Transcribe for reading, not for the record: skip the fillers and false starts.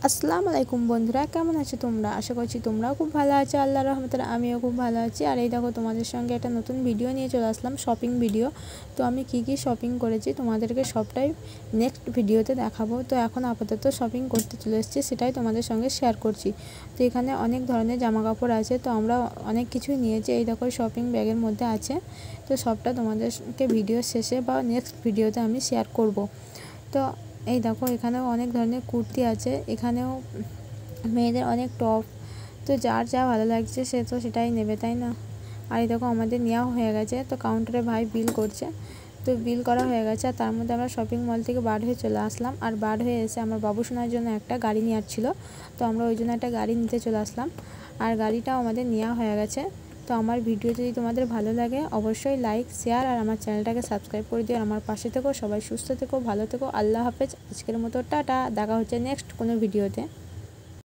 আসসালামু আলাইকুম বন্ধুরা, কেমন আছো তোমরা? আশা করছি তোমরাও খুব ভালো আছো। আল্লাহর রহমতে আমিও খুব ভালো আছি। আর এই দেখো, তোমাদের সঙ্গে একটা নতুন ভিডিও নিয়ে চলে আসলাম, শপিং ভিডিও। তো আমি কি শপিং করেছি তোমাদেরকে সবটাই নেক্সট ভিডিওতে দেখাবো। তো এখন আপাতত শপিং করতে চলে এসেছি, সেটাই তোমাদের সঙ্গে শেয়ার করছি। তো এখানে অনেক ধরনের জামা কাপড় আছে, তো আমরা অনেক কিছুই নিয়েছি। এই দেখো, শপিং ব্যাগের মধ্যে আছে। তো সবটা তোমাদেরকে ভিডিও শেষে বা নেক্সট ভিডিওতে আমি শেয়ার করব। তো এই দেখো, এখানেও অনেক ধরনের কুর্তি আছে, এখানেও মেয়েদের অনেক টপ। তো যার যা ভালো লাগছে সে তো সেটাই নেবে, তাই না? আর এই দেখো, আমাদের নেওয়া হয়ে গেছে। তো কাউন্টারে ভাই বিল করছে। তো বিল করা হয়ে গেছে, আর তার মধ্যে আমরা শপিং মল থেকে বার হয়ে চলে আসলাম। আর বার হয়ে এসে আমার বাবু সোনার জন্য একটা গাড়ি নেওয়ার ছিল, তো আমরা ওই জন্য একটা গাড়ি নিতে চলে আসলাম। আর গাড়িটাও আমাদের নেওয়া হয়ে গেছে। তো আমার ভিডিও যদি তোমাদের ভালো লাগে অবশ্যই লাইক, শেয়ার আর আমার চ্যানেলটাকে সাবস্ক্রাইব করে দিও। আর আমার পাশে থেকো, সবাই সুস্থ থেকো, ভালো থেকো। আল্লাহ হাফেজ। আজকের মতো টাটা, দেখা হচ্ছে নেক্সট কোনো ভিডিওতে।